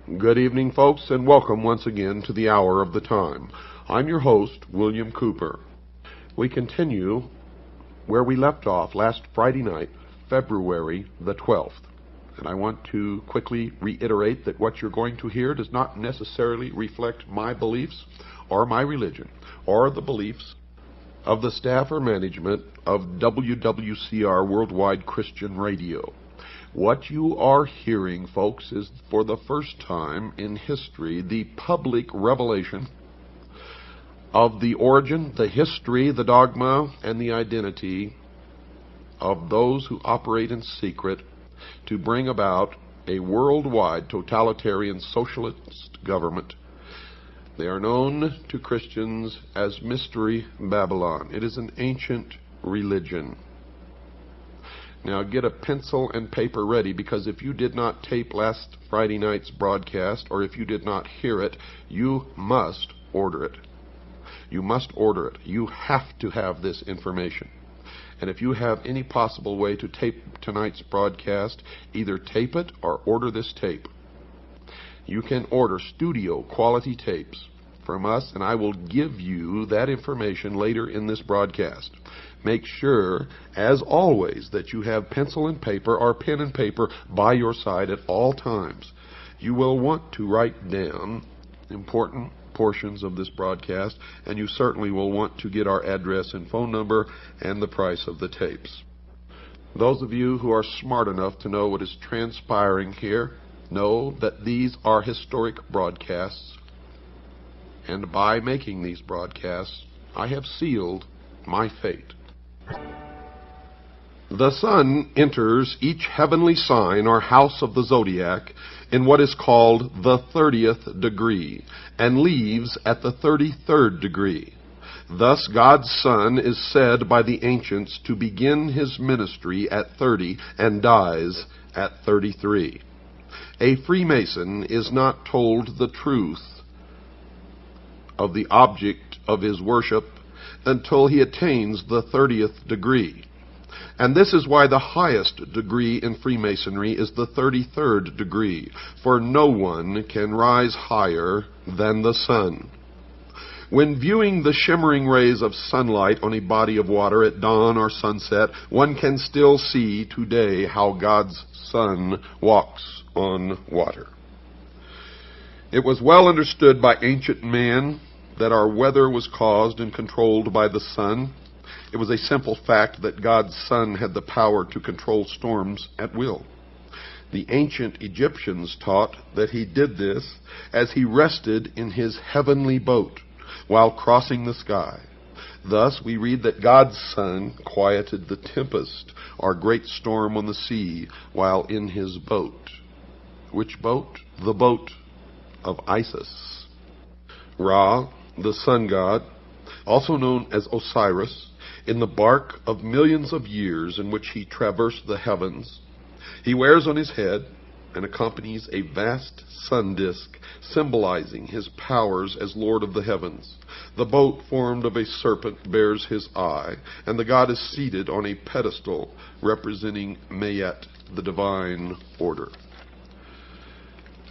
Good evening, folks, and welcome once again to the Hour of the Time. I'm your host, William Cooper. We continue where we left off last Friday night, February the 12th. And I want to quickly reiterate that what you're going to hear does not necessarily reflect my beliefs or my religion or the beliefs of the staff or management of WWCR Worldwide Christian Radio. What you are hearing, folks, is for the first time in history the public revelation of the origin, the history, the dogma, and the identity of those who operate in secret to bring about a worldwide totalitarian socialist government. They are known to Christians as Mystery Babylon. It is an ancient religion. Now get a pencil and paper ready, because if you did not tape last Friday night's broadcast, or if you did not hear it, you must order it. You must order it. You have to have this information. And if you have any possible way to tape tonight's broadcast, either tape it or order this tape. You can order studio quality tapes from us, and I will give you that information later in this broadcast. Make sure, as always, that you have pencil and paper or pen and paper by your side at all times. You will want to write down important portions of this broadcast, and you certainly will want to get our address and phone number and the price of the tapes. Those of you who are smart enough to know what is transpiring here know that these are historic broadcasts, and by making these broadcasts, I have sealed my fate. The sun enters each heavenly sign or house of the zodiac in what is called the 30th degree, and leaves at the 33rd degree. Thus God's Son is said by the ancients to begin his ministry at 30 and dies at 33. A Freemason is not told the truth of the object of his worship until he attains the 30th degree. And this is why the highest degree in Freemasonry is the 33rd degree, for no one can rise higher than the sun. When viewing the shimmering rays of sunlight on a body of water at dawn or sunset, one can still see today how God's Son walks on water. It was well understood by ancient man that our weather was caused and controlled by the sun. It was a simple fact that God's Son had the power to control storms at will. The ancient Egyptians taught that he did this as he rested in his heavenly boat while crossing the sky. Thus we read that God's Son quieted the tempest or great storm on the sea while in his boat. Which boat? The boat of Isis. Ra, the sun god, also known as Osiris, in the bark of millions of years in which he traversed the heavens, he wears on his head and accompanies a vast sun disk symbolizing his powers as Lord of the heavens. The boat formed of a serpent bears his eye, and the god is seated on a pedestal representing Mayet, the divine order.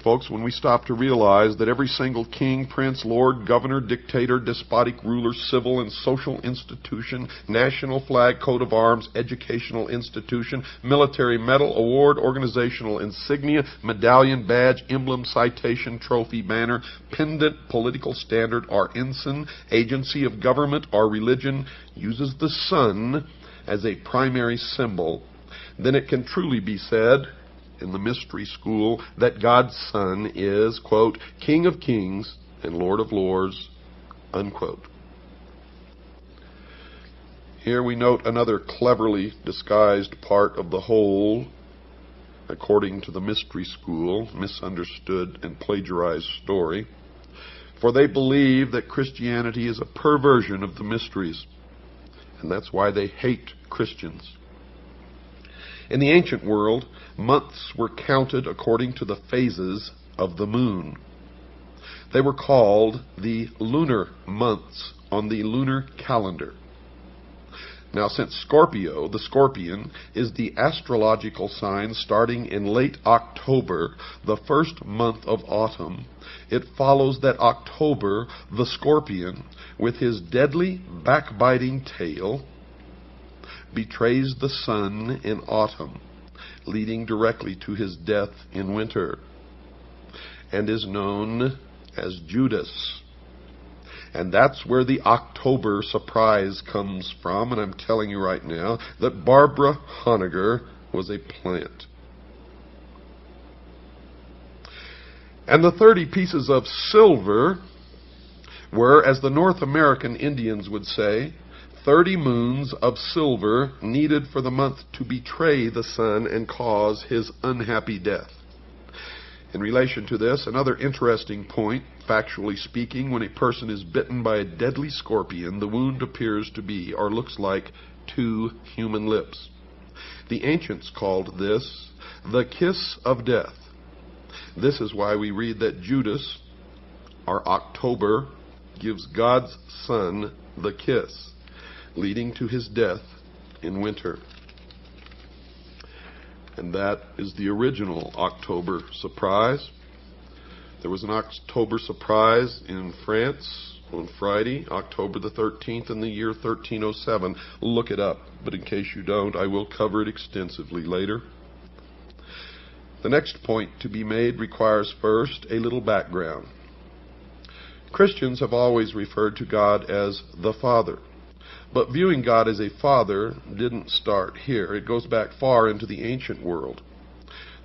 Folks, when we stop to realize that every single king, prince, lord, governor, dictator, despotic ruler, civil and social institution, national flag, coat of arms, educational institution, military medal, award, organizational insignia, medallion, badge, emblem, citation, trophy, banner, pendant, political standard, or ensign, agency of government or religion uses the sun as a primary symbol, then it can truly be said in the mystery school that God's Son is, quote, King of Kings and Lord of Lords, unquote. Here we note another cleverly disguised part of the whole, according to the mystery school, misunderstood and plagiarized story. For they believe that Christianity is a perversion of the mysteries, and that's why they hate Christians. In the ancient world, months were counted according to the phases of the moon. They were called the lunar months on the lunar calendar. Now, since Scorpio, the scorpion, is the astrological sign starting in late October, the first month of autumn, it follows that October, the scorpion, with his deadly backbiting tail, betrays the sun in autumn, leading directly to his death in winter, and is known as Judas. And that's where the October surprise comes from, and I'm telling you right now that Barbara Honegger was a plant. And the 30 pieces of silver were, as the North American Indians would say, 30 moons of silver needed for the month to betray the sun and cause his unhappy death. In relation to this, another interesting point, factually speaking, when a person is bitten by a deadly scorpion, the wound appears to be, or looks like, 2 human lips. The ancients called this the kiss of death. This is why we read that Judas, or October, gives God's son the kiss, leading to his death in winter. And that is the original October surprise. There was an October surprise in France on Friday, October the 13th, in the year 1307. Look it up, but in case you don't, I will cover it extensively later. The next point to be made requires first a little background. Christians have always referred to God as the Father. But viewing God as a father didn't start here. It goes back far into the ancient world.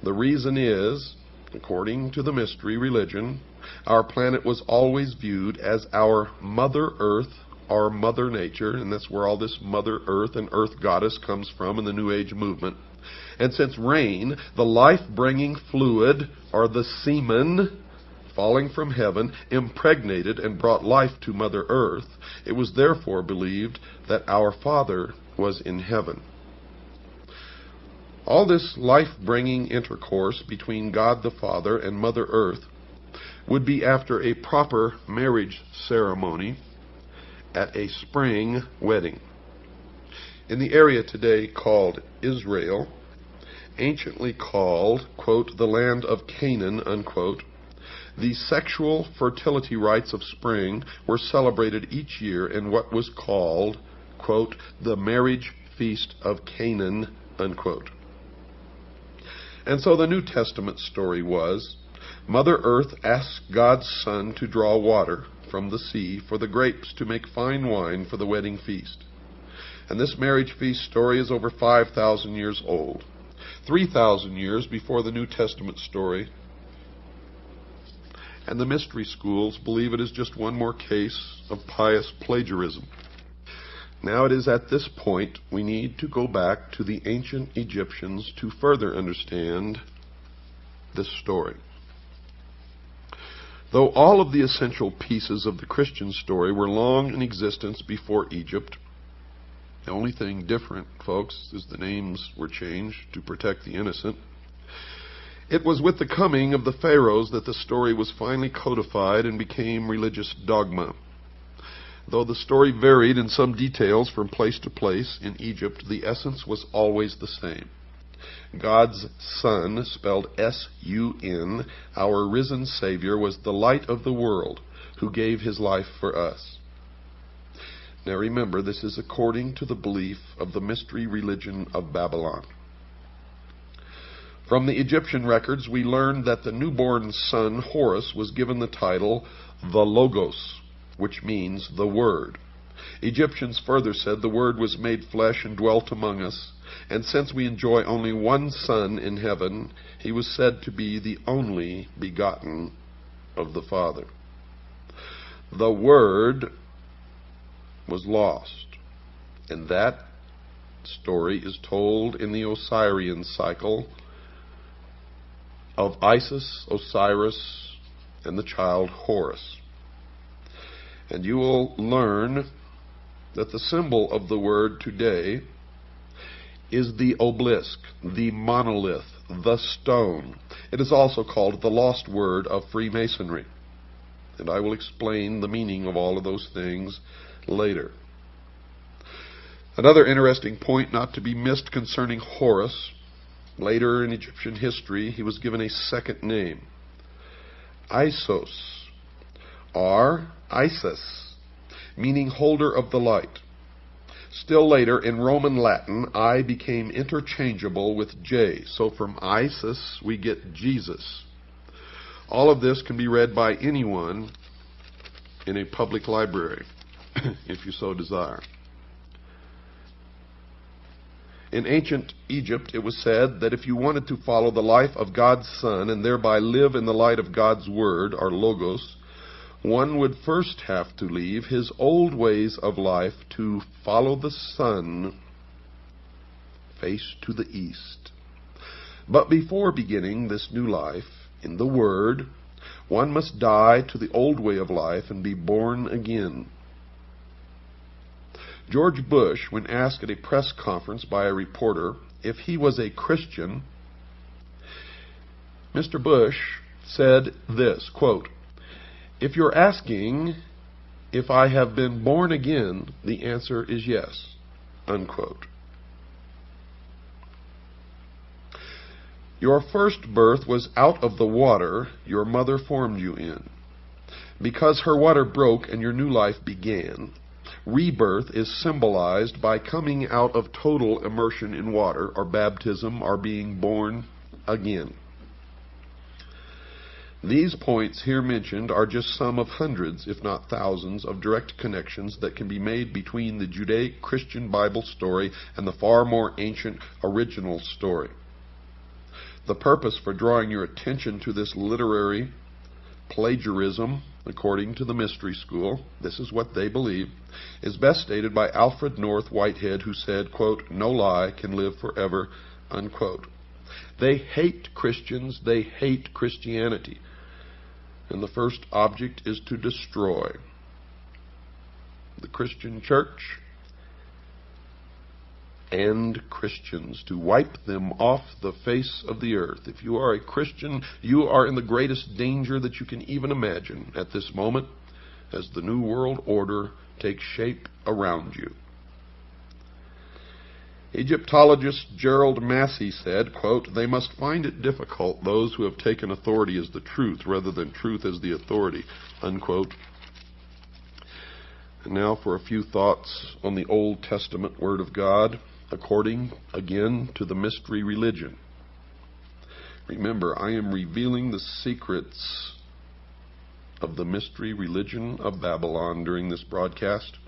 The reason is, according to the mystery religion, our planet was always viewed as our Mother Earth, our Mother Nature, and that's where all this Mother Earth and Earth Goddess comes from in the New Age movement. And since rain, the life-bringing fluid, or the semen, falling from heaven, impregnated and brought life to Mother Earth, it was therefore believed that our Father was in heaven. All this life-bringing intercourse between God the Father and Mother Earth would be after a proper marriage ceremony at a spring wedding. In the area today called Israel, anciently called, quote, the land of Canaan, unquote, the sexual fertility rites of spring were celebrated each year in what was called, quote, the marriage feast of Canaan, unquote. And so the New Testament story was, Mother Earth asked God's Son to draw water from the sea for the grapes to make fine wine for the wedding feast. And this marriage feast story is over 5,000 years old, 3,000 years before the New Testament story. And the mystery schools believe it is just one more case of pious plagiarism. Now it is at this point we need to go back to the ancient Egyptians to further understand this story. Though all of the essential pieces of the Christian story were long in existence before Egypt, the only thing different, folks, is the names were changed to protect the innocent. It was with the coming of the pharaohs that the story was finally codified and became religious dogma. Though the story varied in some details from place to place in Egypt, the essence was always the same. God's Son, spelled S-U-N, our risen Savior, was the light of the world, who gave his life for us. Now remember, this is according to the belief of the mystery religion of Babylon. From the Egyptian records, we learned that the newborn son, Horus, was given the title the Logos, which means the Word. Egyptians further said the Word was made flesh and dwelt among us, and since we enjoy only one Son in heaven, he was said to be the only begotten of the Father. The Word was lost, and that story is told in the Osirian cycle of Isis, Osiris, and the child Horus. And you will learn that the symbol of the Word today is the obelisk, the monolith, the stone. It is also called the lost word of Freemasonry. And I will explain the meaning of all of those things later. Another interesting point not to be missed concerning Horus. Later in Egyptian history, he was given a second name, Isos, or Isis, meaning holder of the light. Still later, in Roman Latin, I became interchangeable with J. So from Isis, we get Jesus. All of this can be read by anyone in a public library, if you so desire. In ancient Egypt, it was said that if you wanted to follow the life of God's Son and thereby live in the light of God's Word, or Logos, one would first have to leave his old ways of life to follow the sun, face to the east. But before beginning this new life in the Word, one must die to the old way of life and be born again. George Bush, when asked at a press conference by a reporter if he was a Christian, Mr. Bush said this, quote, "If you're asking if I have been born again, the answer is yes," unquote. Your first birth was out of the water your mother formed you in. Because her water broke and your new life began, rebirth is symbolized by coming out of total immersion in water, or baptism, or being born again. These points here mentioned are just some of hundreds, if not thousands, of direct connections that can be made between the Judaic-Christian Bible story and the far more ancient original story. The purpose for drawing your attention to this literary plagiarism, according to the Mystery School, this is what they believe, is best stated by Alfred North Whitehead, who said, quote, "No lie can live forever," unquote. They hate Christians, they hate Christianity, and the first object is to destroy the Christian church and Christians, to wipe them off the face of the earth. If you are a Christian, you are in the greatest danger that you can even imagine at this moment as the New World Order takes shape around you. Egyptologist Gerald Massey said, quote, "They must find it difficult, those who have taken authority as the truth rather than truth as the authority," unquote. And now for a few thoughts on the Old Testament Word of God, according, again, to the mystery religion. Remember, I am revealing the secrets of the mystery religion of Babylon during this broadcast.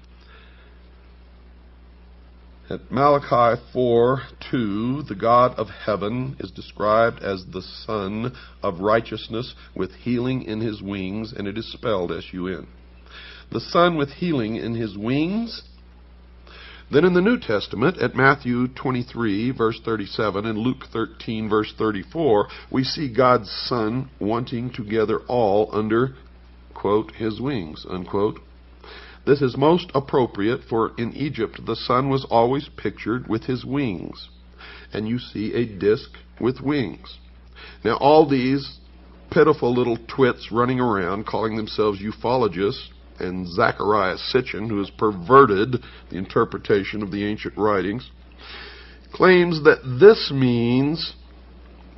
At Malachi 4:2, the God of heaven is described as the Son of righteousness with healing in his wings, and it is spelled S-U-N. The Son with healing in his wings. Then in the New Testament, at Matthew 23, verse 37, and Luke 13, verse 34, we see God's Son wanting to gather all under, quote, his wings, unquote. This is most appropriate, for in Egypt the Son was always pictured with his wings, and you see a disc with wings. Now all these pitiful little twits running around calling themselves ufologists, and Zechariah Sitchin, who has perverted the interpretation of the ancient writings, claims that this means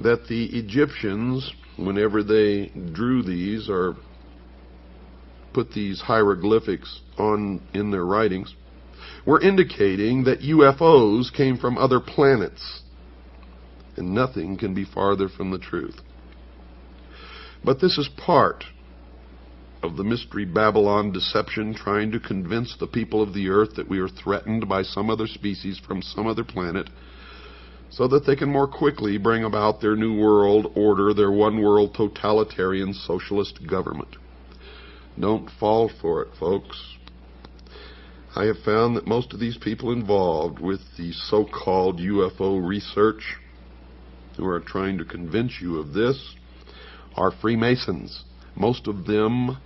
that the Egyptians, whenever they drew these or put these hieroglyphics on in their writings, were indicating that UFOs came from other planets. And nothing can be farther from the truth. But this is part of the mystery Babylon deception, trying to convince the people of the earth that we are threatened by some other species from some other planet, so that they can more quickly bring about their new world order, their one world totalitarian socialist government. Don't fall for it, folks. I have found that most of these people involved with the so-called UFO research, who are trying to convince you of this, are Freemasons. Most of them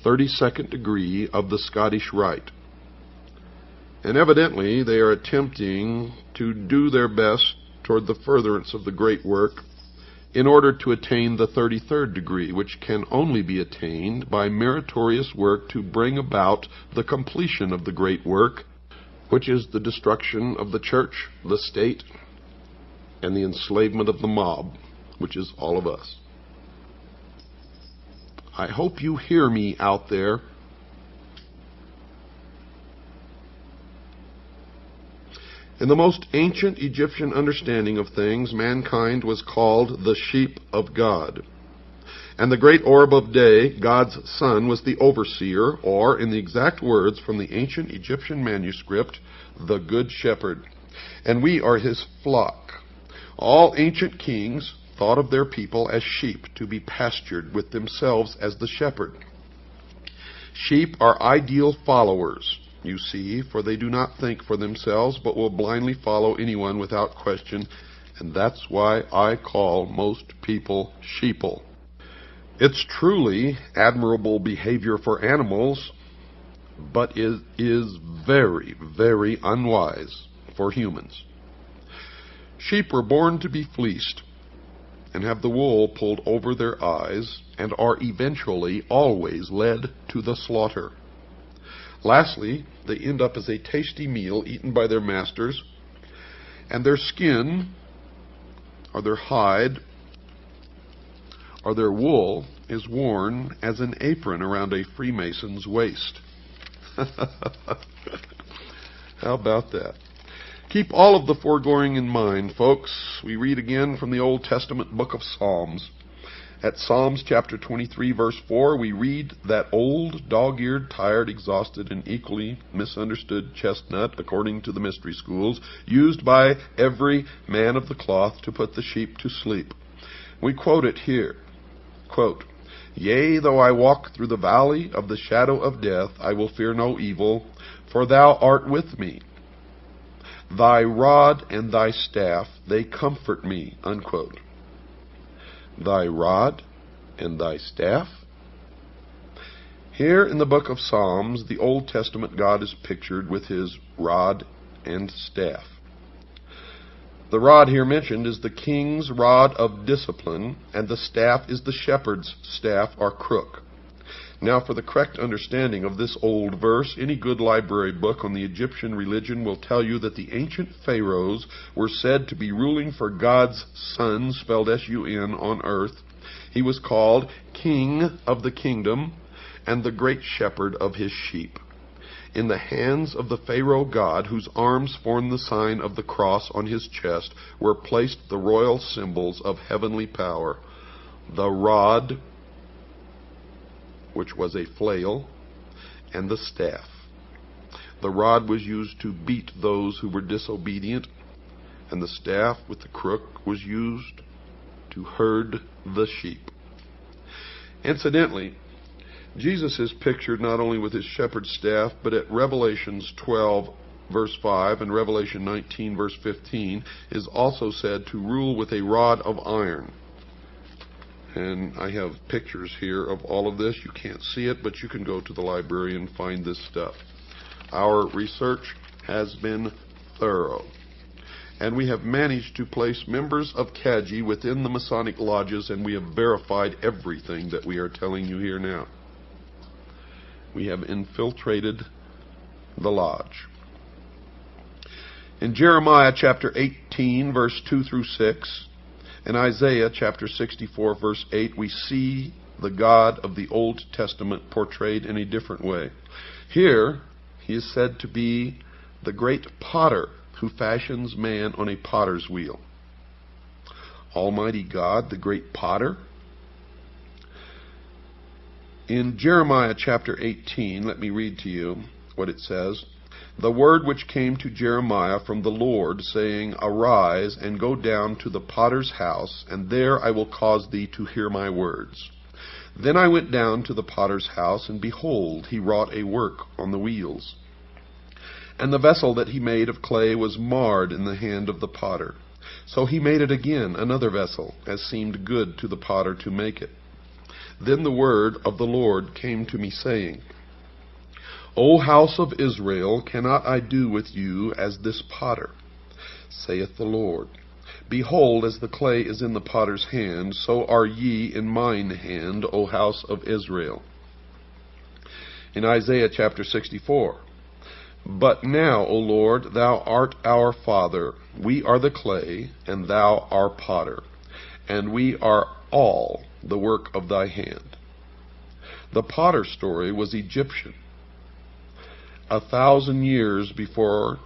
32nd degree of the Scottish Rite. And evidently they are attempting to do their best toward the furtherance of the great work in order to attain the 33rd degree, which can only be attained by meritorious work to bring about the completion of the great work, which is the destruction of the church, the state, and the enslavement of the mob, which is all of us. I hope you hear me out there. In the most ancient Egyptian understanding of things, mankind was called the sheep of God. And the great orb of day, God's sun, was the overseer, or, in the exact words from the ancient Egyptian manuscript, the good shepherd. And we are his flock. All ancient kings thought of their people as sheep to be pastured, with themselves as the shepherd. Sheep are ideal followers, you see, for they do not think for themselves, but will blindly follow anyone without question, and that's why I call most people sheeple. It's truly admirable behavior for animals, but it is very, very unwise for humans. Sheep were born to be fleeced and have the wool pulled over their eyes, and are eventually always led to the slaughter. Lastly, they end up as a tasty meal eaten by their masters, and their skin, or their hide, or their wool is worn as an apron around a Freemason's waist. How about that? Keep all of the foregoing in mind, folks. We read again from the Old Testament book of Psalms. At Psalms chapter 23, verse 4, we read that old, dog-eared, tired, exhausted, and equally misunderstood chestnut, according to the mystery schools, used by every man of the cloth to put the sheep to sleep. We quote it here. Quote, "Yea, though I walk through the valley of the shadow of death, I will fear no evil, for thou art with me. Thy rod and thy staff, they comfort me." Unquote. Thy rod and thy staff? Here in the book of Psalms, the Old Testament God is pictured with his rod and staff. The rod here mentioned is the king's rod of discipline, and the staff is the shepherd's staff or crook. Now, for the correct understanding of this old verse, any good library book on the Egyptian religion will tell you that the ancient pharaohs were said to be ruling for God's Son, spelled S-U-N, on earth. He was called King of the Kingdom and the Great Shepherd of his sheep. In the hands of the Pharaoh god, whose arms formed the sign of the cross on his chest, were placed the royal symbols of heavenly power: the rod, which was a flail, and the staff. The rod was used to beat those who were disobedient, and the staff with the crook was used to herd the sheep. Incidentally, Jesus is pictured not only with his shepherd's staff, but at Revelations 12, verse 5, and Revelation 19, verse 15, is also said to rule with a rod of iron. And I have pictures here of all of this. You can't see it, but you can go to the library and find this stuff. Our research has been thorough, and we have managed to place members of CAGI within the Masonic lodges, and we have verified everything that we are telling you here now. We have infiltrated the lodge. In Jeremiah chapter 18, verse 2 through 6, in Isaiah chapter 64, verse 8, we see the God of the Old Testament portrayed in a different way. Here, he is said to be the great potter who fashions man on a potter's wheel. Almighty God, the great potter. In Jeremiah chapter 18, let me read to you what it says. "The word which came to Jeremiah from the Lord, saying, Arise, and go down to the potter's house, and there I will cause thee to hear my words. Then I went down to the potter's house, and behold, he wrought a work on the wheels. And the vessel that he made of clay was marred in the hand of the potter. So he made it again, another vessel, as seemed good to the potter to make it. Then the word of the Lord came to me, saying, O house of Israel, cannot I do with you as this potter? Saith the Lord. Behold, as the clay is in the potter's hand, so are ye in mine hand, O house of Israel." In Isaiah chapter 64, But now, O Lord, thou art our Father. We are the clay, and thou our potter, and we are all the work of thy hand. The potter story was Egyptian, 1,000 years before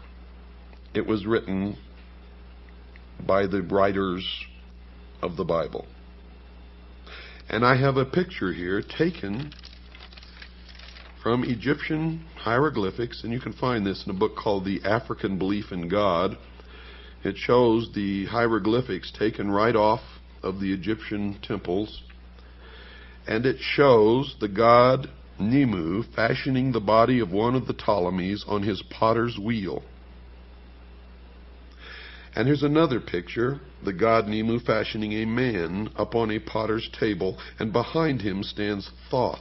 it was written by the writers of the Bible. And I have a picture here taken from Egyptian hieroglyphics, and you can find this in a book called The African Belief in God. It shows the hieroglyphics taken right off of the Egyptian temples, and it shows the god Nemu fashioning the body of one of the Ptolemies on his potter's wheel. And here's another picture, the god Nemu fashioning a man upon a potter's table, and behind him stands Thoth,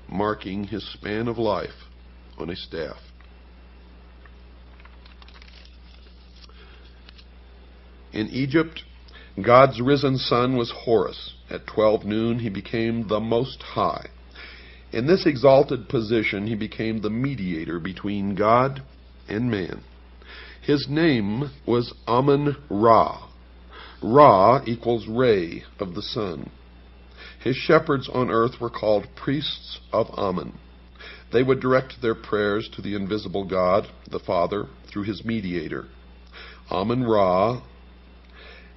marking his span of life on a staff. In Egypt, God's risen son was Horus. At 12 noon he became the Most High. In this exalted position he became the mediator between God and man. His name was Amun-Ra. Ra equals ray of the sun. His shepherds on earth were called priests of Amun. They would direct their prayers to the invisible God, the Father, through his mediator, Amun-Ra.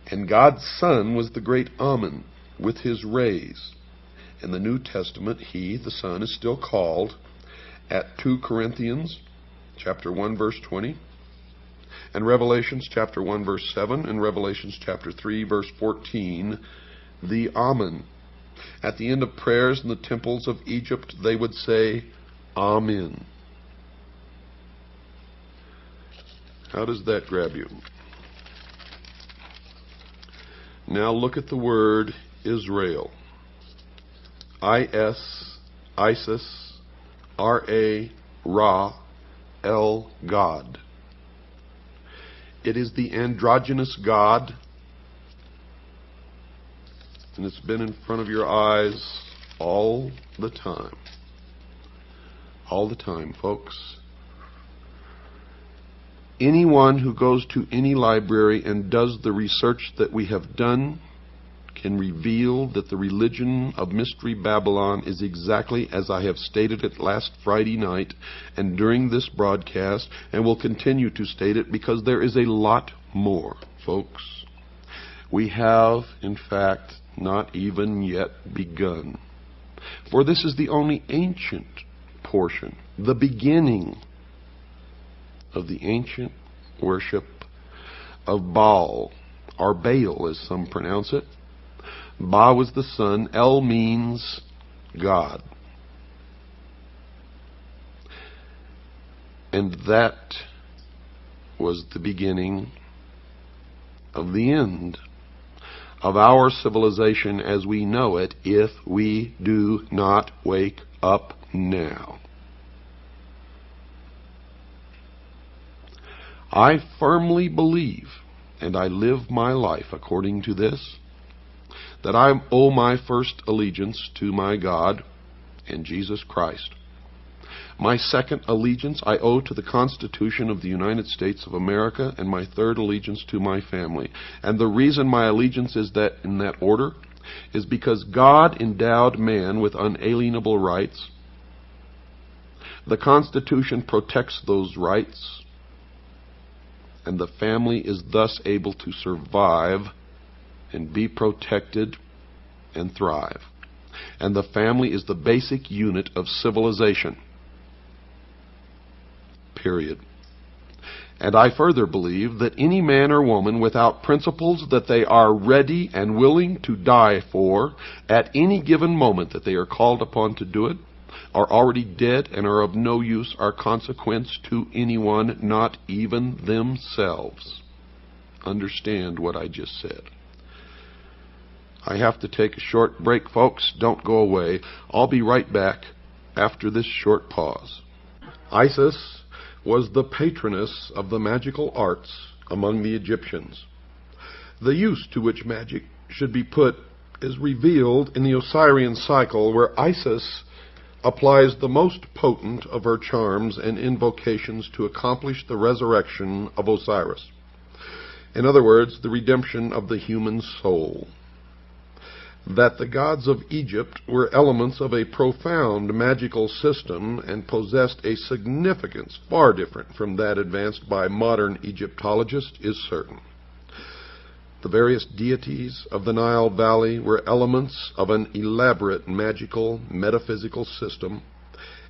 And God's Son was the great Amun, with his rays. In the New Testament, he, the Son, is still called, at 2 Corinthians chapter 1, verse 20, and Revelations chapter 1, verse 7, and Revelations chapter 3, verse 14, the Amen. At the end of prayers in the temples of Egypt, they would say, Amen. How does that grab you? Now look at the word Israel. Isis, R-A, Ra, El, God. It is the androgynous God, and it's been in front of your eyes all the time. All the time, folks. Anyone who goes to any library and does the research that we have done can reveal that the religion of Mystery Babylon is exactly as I have stated it last Friday night and during this broadcast, and will continue to state it because there is a lot more, folks. We have, in fact, not even yet begun. For this is the only ancient portion, the beginning of the ancient worship of Baal, or Baal as some pronounce it. Ba was the sun, El means God. And that was the beginning of the end of our civilization as we know it if we do not wake up now. I firmly believe, and I live my life according to this, that I owe my first allegiance to my God and Jesus Christ. My second allegiance I owe to the Constitution of the United States of America, and my third allegiance to my family. And the reason my allegiance is that in that order is because God endowed man with unalienable rights. The Constitution protects those rights, and the family is thus able to survive and be protected and thrive. And the family is the basic unit of civilization. Period. And I further believe that any man or woman without principles that they are ready and willing to die for at any given moment that they are called upon to do it are already dead and are of no use or consequence to anyone, not even themselves. Understand what I just said. I have to take a short break, folks. Don't go away. I'll be right back after this short pause. Isis was the patroness of the magical arts among the Egyptians. The use to which magic should be put is revealed in the Osirian cycle, where Isis applies the most potent of her charms and invocations to accomplish the resurrection of Osiris. In other words, the redemption of the human soul. That the gods of Egypt were elements of a profound magical system and possessed a significance far different from that advanced by modern Egyptologists is certain. The various deities of the Nile Valley were elements of an elaborate magical metaphysical system,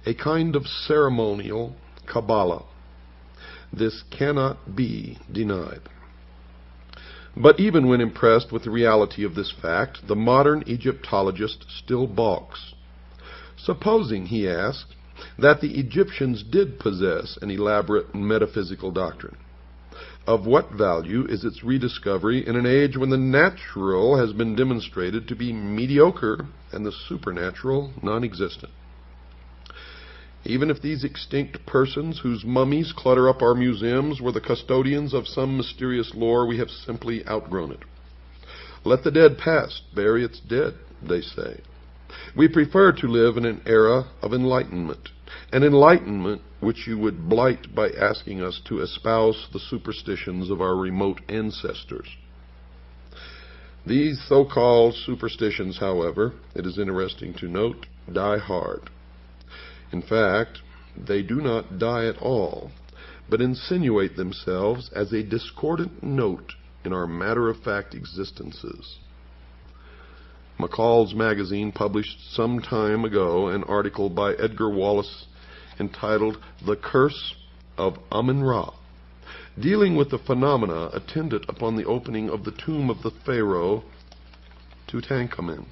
a kind of ceremonial Kabbalah. This cannot be denied. But even when impressed with the reality of this fact, the modern Egyptologist still balks. Supposing, he asks, that the Egyptians did possess an elaborate metaphysical doctrine, of what value is its rediscovery in an age when the natural has been demonstrated to be mediocre and the supernatural non-existent? Even if these extinct persons whose mummies clutter up our museums were the custodians of some mysterious lore, we have simply outgrown it. Let the dead past bury its dead, they say. We prefer to live in an era of enlightenment, an enlightenment which you would blight by asking us to espouse the superstitions of our remote ancestors. These so-called superstitions, however, it is interesting to note, die hard. In fact, they do not die at all, but insinuate themselves as a discordant note in our matter-of-fact existences. McCall's Magazine published some time ago an article by Edgar Wallace entitled The Curse of Amun-Ra, dealing with the phenomena attendant upon the opening of the tomb of the pharaoh Tutankhamun.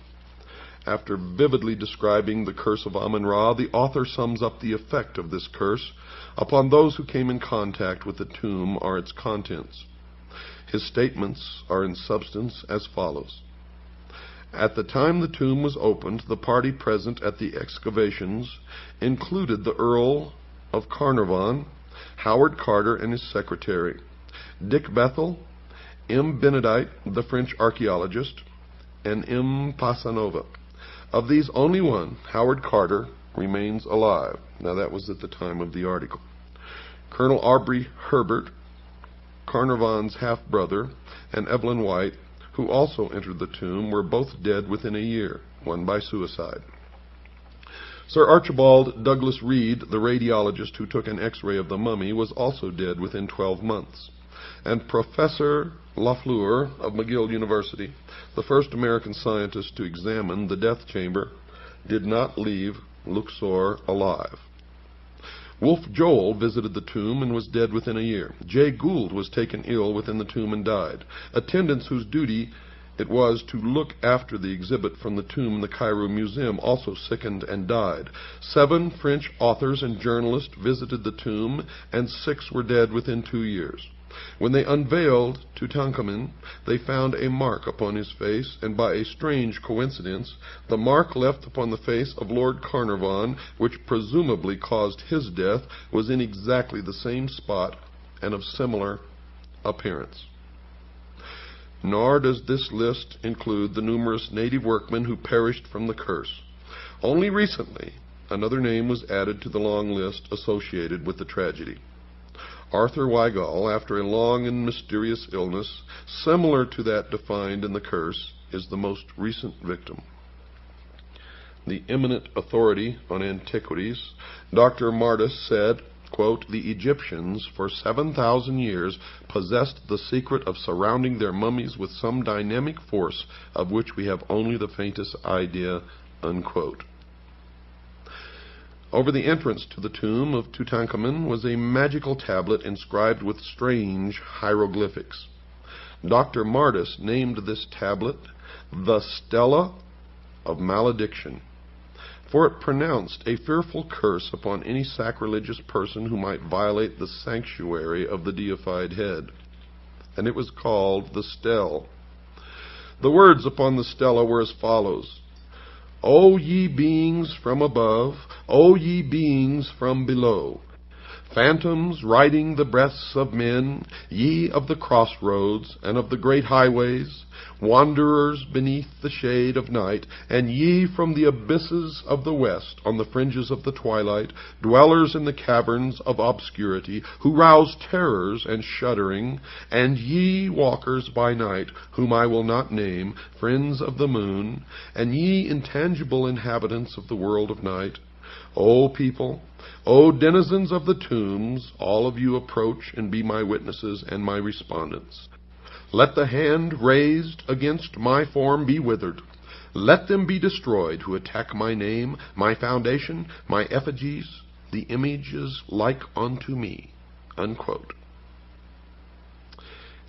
After vividly describing the curse of Amun-Ra, the author sums up the effect of this curse upon those who came in contact with the tomb or its contents. His statements are in substance as follows. At the time the tomb was opened, the party present at the excavations included the Earl of Carnarvon, Howard Carter and his secretary, Dick Bethel, M. Benedict, the French archaeologist, and M. Pasanova. Of these, only one, Howard Carter, remains alive. Now, that was at the time of the article. Colonel Aubrey Herbert, Carnarvon's half-brother, and Evelyn White, who also entered the tomb, were both dead within a year, one by suicide. Sir Archibald Douglas Reed, the radiologist who took an X-ray of the mummy, was also dead within 12 months. And Professor Lafleur of McGill University, the first American scientist to examine the death chamber, did not leave Luxor alive. Wolf Joel visited the tomb and was dead within a year. Jay Gould was taken ill within the tomb and died. Attendants whose duty it was to look after the exhibit from the tomb in the Cairo Museum also sickened and died. 7 French authors and journalists visited the tomb, and 6 were dead within 2 years. When they unveiled Tutankhamun, they found a mark upon his face, and by a strange coincidence, the mark left upon the face of Lord Carnarvon, which presumably caused his death, was in exactly the same spot and of similar appearance. Nor does this list include the numerous native workmen who perished from the curse. Only recently, another name was added to the long list associated with the tragedy. Arthur Weigall, after a long and mysterious illness, similar to that defined in the curse, is the most recent victim. The eminent authority on antiquities, Dr. Martis, said, quote, "The Egyptians for 7,000 years possessed the secret of surrounding their mummies with some dynamic force of which we have only the faintest idea," unquote. Over the entrance to the tomb of Tutankhamun was a magical tablet inscribed with strange hieroglyphics. Dr. Martis named this tablet the Stela of Malediction, for it pronounced a fearful curse upon any sacrilegious person who might violate the sanctuary of the deified head. And it was called the Stele. The words upon the stela were as follows: O ye beings from above, O ye beings from below, Phantoms riding the breaths of men, ye of the crossroads and of the great highways, wanderers beneath the shade of night, and ye from the abysses of the west on the fringes of the twilight, dwellers in the caverns of obscurity, who rouse terrors and shuddering, and ye walkers by night, whom I will not name, friends of the moon, and ye intangible inhabitants of the world of night, O people, O denizens of the tombs, all of you approach and be my witnesses and my respondents. Let the hand raised against my form be withered. Let them be destroyed who attack my name, my foundation, my effigies, the images like unto me." Unquote.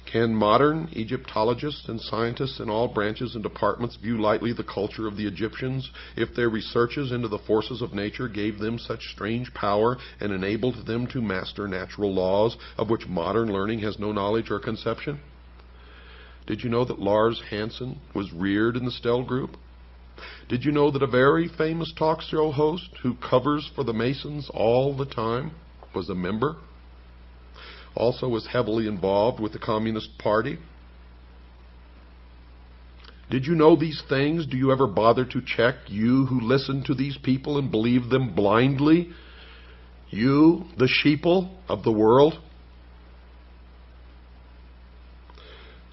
Can modern Egyptologists and scientists in all branches and departments view lightly the culture of the Egyptians if their researches into the forces of nature gave them such strange power and enabled them to master natural laws of which modern learning has no knowledge or conception? Did you know that Lars Hansen was reared in the Stell Group? Did you know that a very famous talk show host who covers for the Masons all the time was a member? Also was heavily involved with the Communist Party? Did you know these things? Do you ever bother to check, you who listen to these people and believe them blindly? You, the sheeple of the world?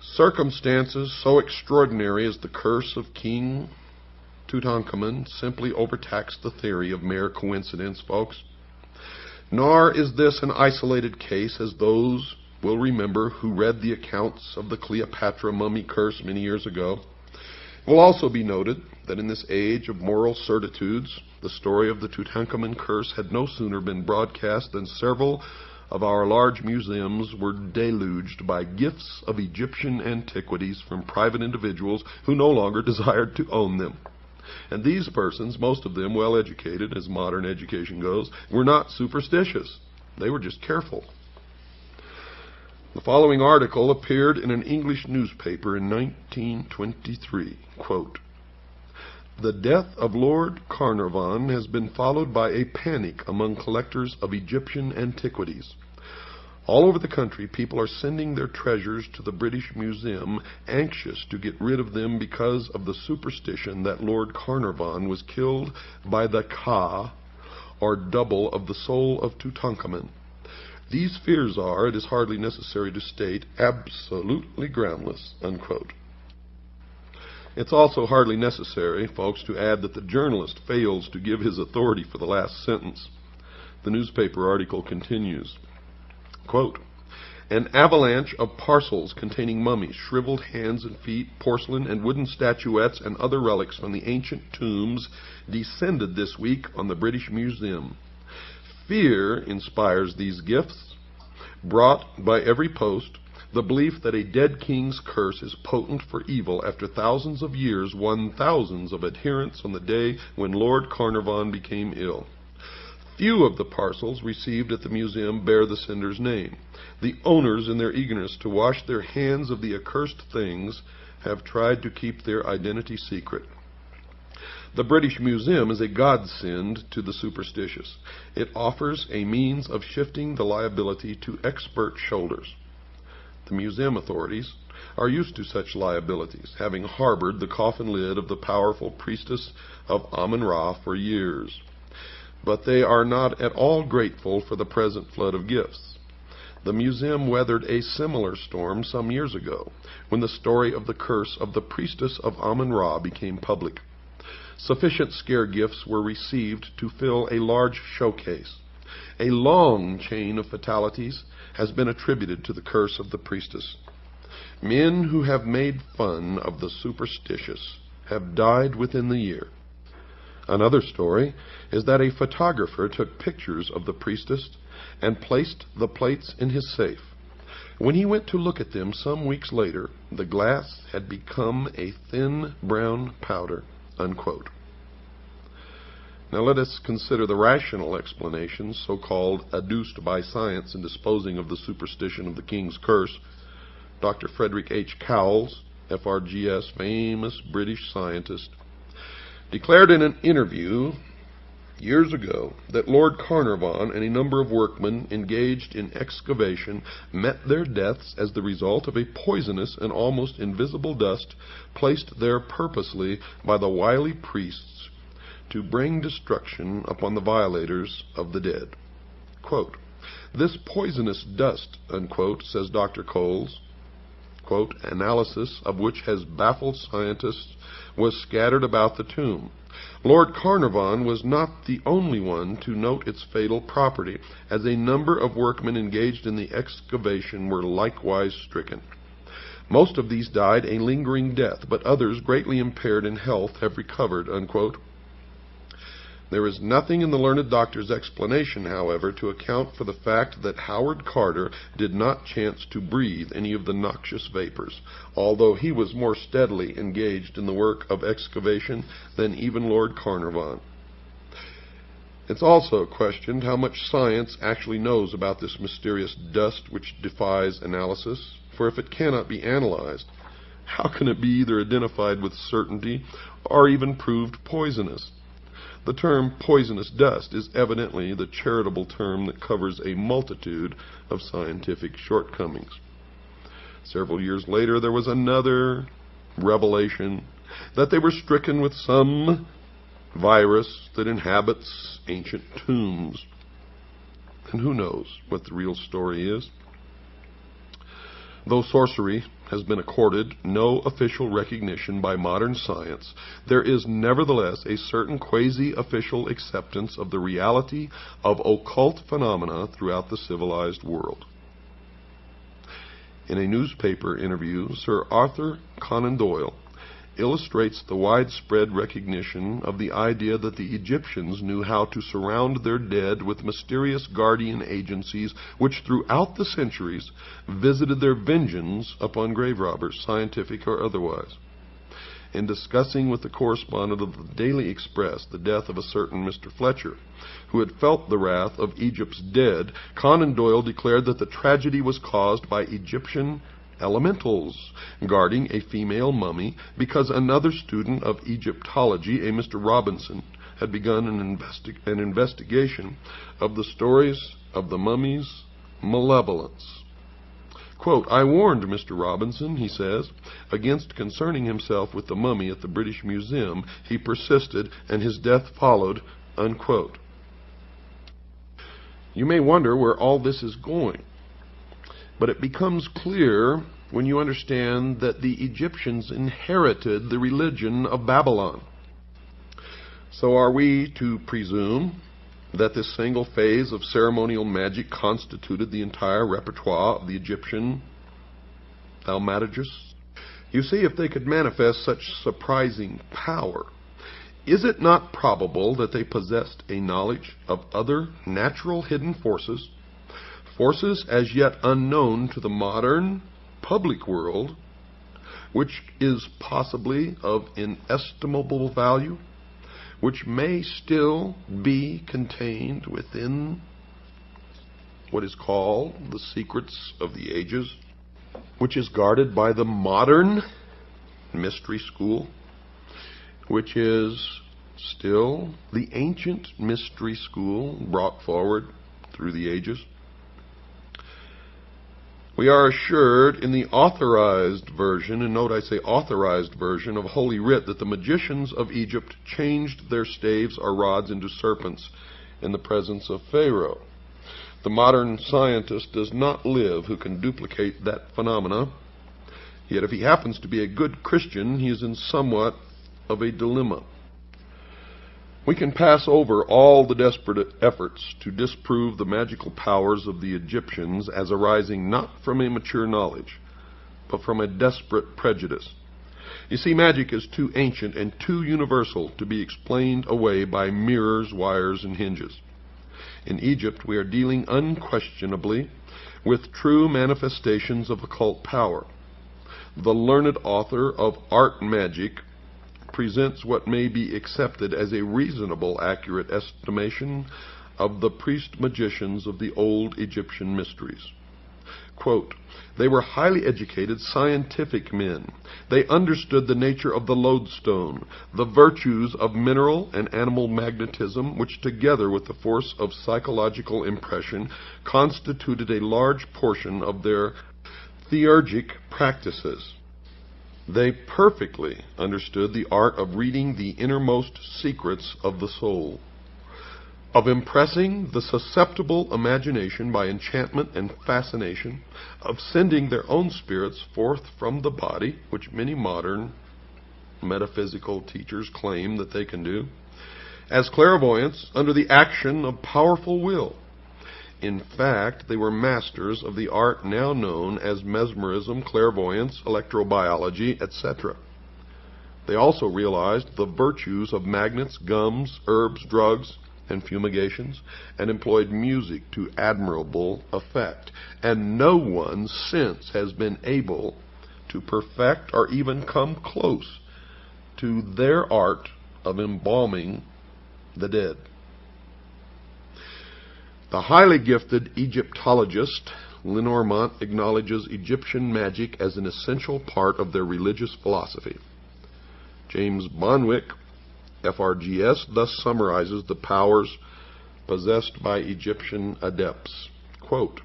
Circumstances so extraordinary as the curse of King Tutankhamun simply overtax the theory of mere coincidence, folks. Nor is this an isolated case, as those will remember who read the accounts of the Cleopatra mummy curse many years ago. It will also be noted that in this age of moral certitudes, the story of the Tutankhamun curse had no sooner been broadcast than several of our large museums were deluged by gifts of Egyptian antiquities from private individuals who no longer desired to own them. And these persons, most of them well educated, as modern education goes, were not superstitious. They were just careful. The following article appeared in an English newspaper in 1923. Quote, "The death of Lord Carnarvon has been followed by a panic among collectors of Egyptian antiquities. All over the country, people are sending their treasures to the British Museum, anxious to get rid of them because of the superstition that Lord Carnarvon was killed by the Ka, or double of the soul of Tutankhamun. These fears are, it is hardly necessary to state, absolutely groundless." Unquote. It's also hardly necessary, folks, to add that the journalist fails to give his authority for the last sentence. The newspaper article continues. Quote, "An avalanche of parcels containing mummies, shriveled hands and feet, porcelain and wooden statuettes, and other relics from the ancient tombs descended this week on the British Museum. Fear inspires these gifts, brought by every post. The belief that a dead king's curse is potent for evil after thousands of years won thousands of adherents on the day when Lord Carnarvon became ill. Few of the parcels received at the museum bear the sender's name. The owners, in their eagerness to wash their hands of the accursed things, have tried to keep their identity secret. The British Museum is a godsend to the superstitious. It offers a means of shifting the liability to expert shoulders. The museum authorities are used to such liabilities, having harbored the coffin lid of the powerful priestess of Amun-Ra for years. But they are not at all grateful for the present flood of gifts. The museum weathered a similar storm some years ago, when the story of the curse of the priestess of Amun-Ra became public. Sufficient scare gifts were received to fill a large showcase. A long chain of fatalities has been attributed to the curse of the priestess. Men who have made fun of the superstitious have died within the year. Another story is that a photographer took pictures of the priestess and placed the plates in his safe. When he went to look at them some weeks later, the glass had become a thin brown powder." Unquote. Now let us consider the rational explanations, so-called adduced by science in disposing of the superstition of the king's curse. Dr. Frederick H. Cowles, FRGS, famous British scientist, declared in an interview years ago that Lord Carnarvon and a number of workmen engaged in excavation met their deaths as the result of a poisonous and almost invisible dust placed there purposely by the wily priests to bring destruction upon the violators of the dead. Quote, "This poisonous dust," unquote, says Dr. Coles, quote, "analysis of which has baffled scientists, was scattered about the tomb. Lord Carnarvon was not the only one to note its fatal property, as a number of workmen engaged in the excavation were likewise stricken. Most of these died a lingering death, but others, greatly impaired in health, have recovered," unquote. There is nothing in the learned doctor's explanation, however, to account for the fact that Howard Carter did not chance to breathe any of the noxious vapors, although he was more steadily engaged in the work of excavation than even Lord Carnarvon. It's also questioned how much science actually knows about this mysterious dust which defies analysis, for if it cannot be analyzed, how can it be either identified with certainty or even proved poisonous? The term poisonous dust is evidently the charitable term that covers a multitude of scientific shortcomings. Several years later, there was another revelation that they were stricken with some virus that inhabits ancient tombs. And who knows what the real story is? Though sorcery has been accorded no official recognition by modern science, there is nevertheless a certain quasi-official acceptance of the reality of occult phenomena throughout the civilized world. In a newspaper interview, Sir Arthur Conan Doyle illustrates the widespread recognition of the idea that the Egyptians knew how to surround their dead with mysterious guardian agencies which throughout the centuries visited their vengeance upon grave robbers, scientific or otherwise. In discussing with the correspondent of the Daily Express the death of a certain Mr. Fletcher, who had felt the wrath of Egypt's dead, Conan Doyle declared that the tragedy was caused by Egyptian elementals guarding a female mummy because another student of Egyptology, a Mr. Robinson, had begun an investigation of the stories of the mummy's malevolence. Quote, "I warned Mr. Robinson," he says, "against concerning himself with the mummy at the British Museum. He persisted, and his death followed," unquote. You may wonder where all this is going. But it becomes clear when you understand that the Egyptians inherited the religion of Babylon. So are we to presume that this single phase of ceremonial magic constituted the entire repertoire of the Egyptian thaumaturgists? You see, if they could manifest such surprising power, is it not probable that they possessed a knowledge of other natural hidden forces, forces as yet unknown to the modern public world, which is possibly of inestimable value, which may still be contained within what is called the secrets of the ages, which is guarded by the modern mystery school, which is still the ancient mystery school brought forward through the ages? We are assured in the authorized version, and note I say authorized version of Holy Writ, that the magicians of Egypt changed their staves or rods into serpents in the presence of Pharaoh. The modern scientist does not live who can duplicate that phenomena, yet if he happens to be a good Christian, he is in somewhat of a dilemma. We can pass over all the desperate efforts to disprove the magical powers of the Egyptians as arising not from a mature knowledge, but from a desperate prejudice. You see, magic is too ancient and too universal to be explained away by mirrors, wires, and hinges. In Egypt, we are dealing unquestionably with true manifestations of occult power. The learned author of Art Magic presents what may be accepted as a reasonable, accurate estimation of the priest-magicians of the old Egyptian mysteries. Quote, "They were highly educated, scientific men. They understood the nature of the lodestone, the virtues of mineral and animal magnetism, which together with the force of psychological impression constituted a large portion of their theurgic practices. They perfectly understood the art of reading the innermost secrets of the soul, of impressing the susceptible imagination by enchantment and fascination, of sending their own spirits forth from the body, which many modern metaphysical teachers claim that they can do, as clairvoyants under the action of powerful will. In fact, they were masters of the art now known as mesmerism, clairvoyance, electrobiology, etc. They also realized the virtues of magnets, gums, herbs, drugs, and fumigations, and employed music to admirable effect. And no one since has been able to perfect or even come close to their art of embalming the dead." The highly gifted Egyptologist Lenormant acknowledges Egyptian magic as an essential part of their religious philosophy. James Bonwick, FRGS, thus summarizes the powers possessed by Egyptian adepts. Quote,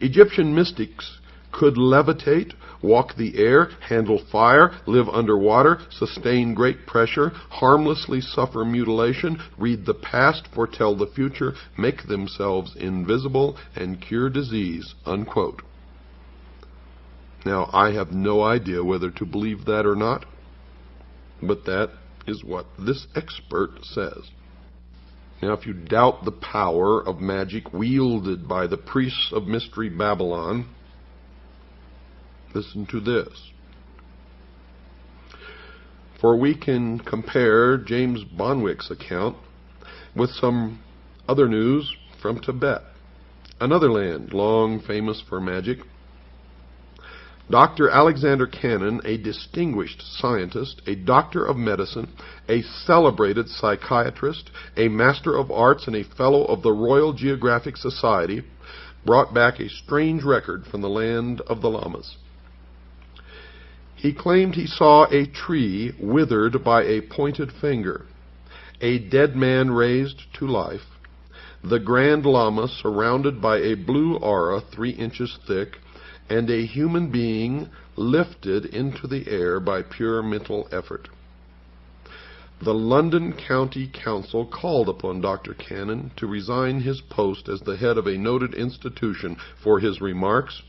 "Egyptian mystics could levitate, walk the air, handle fire, live underwater, sustain great pressure, harmlessly suffer mutilation, read the past, foretell the future, make themselves invisible, and cure disease." Unquote. Now, I have no idea whether to believe that or not, but that is what this expert says. Now, if you doubt the power of magic wielded by the priests of Mystery Babylon, listen to this. For we can compare James Bonwick's account with some other news from Tibet, another land long famous for magic. Dr. Alexander Cannon, a distinguished scientist, a doctor of medicine, a celebrated psychiatrist, a master of arts, and a fellow of the Royal Geographic Society, brought back a strange record from the land of the Lamas. He claimed he saw a tree withered by a pointed finger, a dead man raised to life, the Grand Lama surrounded by a blue aura 3 inches thick, and a human being lifted into the air by pure mental effort. The London County Council called upon Dr. Cannon to resign his post as the head of a noted institution for his remarks,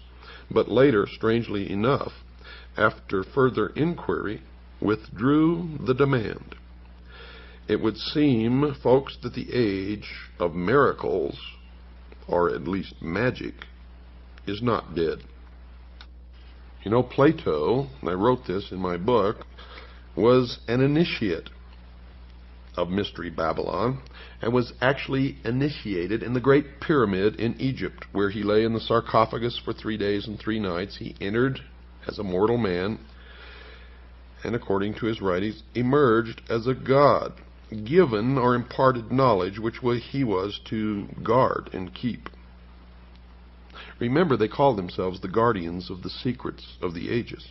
but later, strangely enough, after further inquiry, withdrew the demand. It would seem, folks, that the age of miracles, or at least magic, is not dead. You know, Plato, and I wrote this in my book, was an initiate of Mystery Babylon, and was actually initiated in the Great Pyramid in Egypt, where he lay in the sarcophagus for 3 days and 3 nights. He entered as a mortal man, and according to his writings, emerged as a god, given or imparted knowledge which he was to guard and keep. Remember, they called themselves the guardians of the secrets of the ages.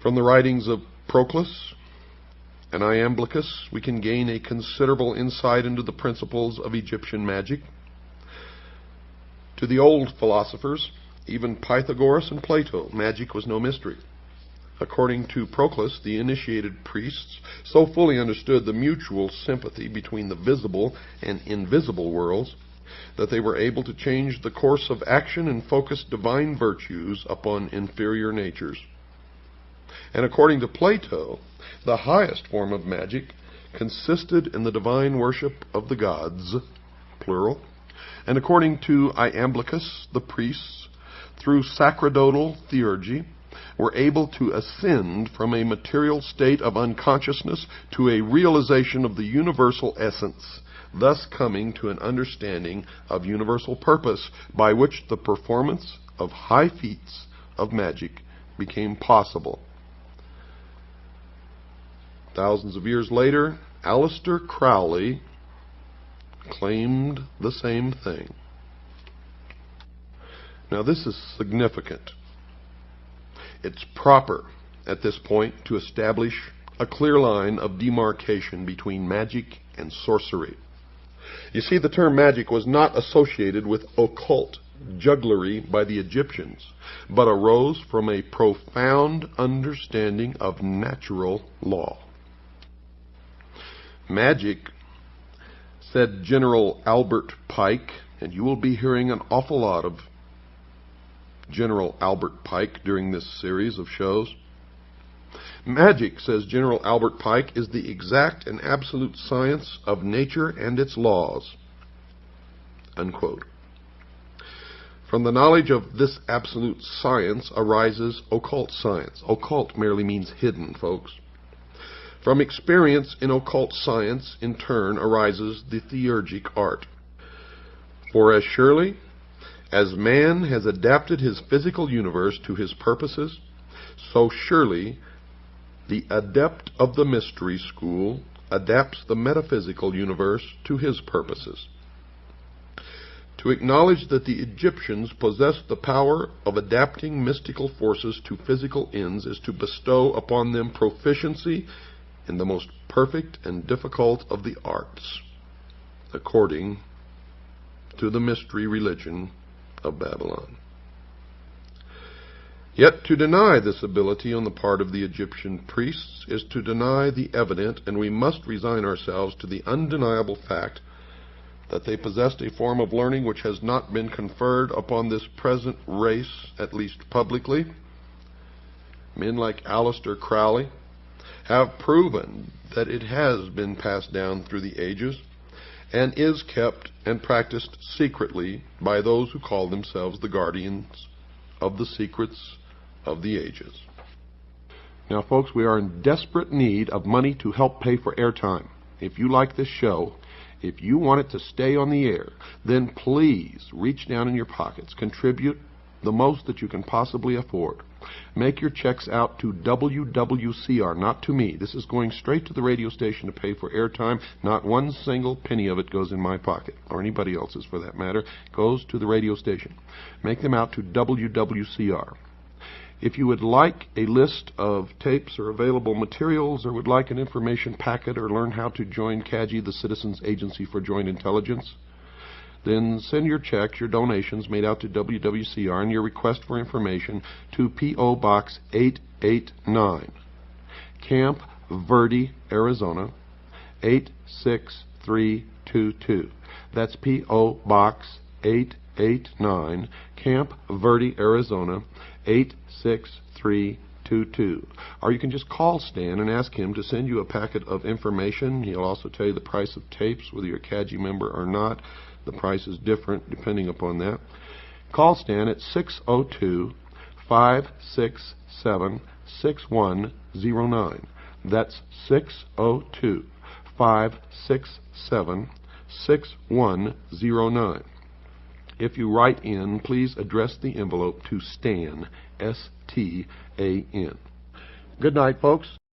From the writings of Proclus and Iamblichus, we can gain a considerable insight into the principles of Egyptian magic. To the old philosophers, even Pythagoras and Plato, magic was no mystery. According to Proclus, the initiated priests so fully understood the mutual sympathy between the visible and invisible worlds that they were able to change the course of action and focus divine virtues upon inferior natures. And according to Plato, the highest form of magic consisted in the divine worship of the gods, plural. And according to Iamblichus, the priests, through sacerdotal theurgy, were able to ascend from a material state of unconsciousness to a realization of the universal essence, thus coming to an understanding of universal purpose, by which the performance of high feats of magic became possible. Thousands of years later, Aleister Crowley claimed the same thing. Now this is significant. It's proper at this point to establish a clear line of demarcation between magic and sorcery. You see, the term magic was not associated with occult jugglery by the Egyptians, but arose from a profound understanding of natural law. Magic, said General Albert Pike, and you will be hearing an awful lot of General Albert Pike during this series of shows. Magic, says General Albert Pike, is the exact and absolute science of nature and its laws. Unquote. From the knowledge of this absolute science arises occult science. Occult merely means hidden, folks. From experience in occult science, in turn, arises the theurgic art. For as surely as man has adapted his physical universe to his purposes, so surely the adept of the mystery school adapts the metaphysical universe to his purposes. To acknowledge that the Egyptians possessed the power of adapting mystical forces to physical ends is to bestow upon them proficiency in the most perfect and difficult of the arts, according to the mystery religion of Babylon. Yet to deny this ability on the part of the Egyptian priests is to deny the evident, and we must resign ourselves to the undeniable fact that they possessed a form of learning which has not been conferred upon this present race, at least publicly. Men like Aleister Crowley have proven that it has been passed down through the ages and is kept and practiced secretly by those who call themselves the guardians of the secrets of the ages. Now, folks, we are in desperate need of money to help pay for airtime. If you like this show, if you want it to stay on the air, then please reach down in your pockets, contribute the most that you can possibly afford. Make your checks out to WWCR, not to me. This is going straight to the radio station to pay for airtime. Not one single penny of it goes in my pocket, or anybody else's for that matter. It goes to the radio station. Make them out to WWCR. If you would like a list of tapes or available materials, or would like an information packet, or learn how to join CAGI, the Citizens Agency for Joint Intelligence, then send your checks, your donations made out to WWCR, and your request for information to P.O. Box 889, Camp Verde, Arizona, 86322. That's P.O. Box 889, Camp Verde, Arizona, 86322. Or you can just call Stan and ask him to send you a packet of information. He'll also tell you the price of tapes, whether you're a CAGI member or not. The price is different depending upon that. Call Stan at 602-567-6109. That's 602-567-6109. If you write in, please address the envelope to Stan, S-T-A-N. Good night, folks.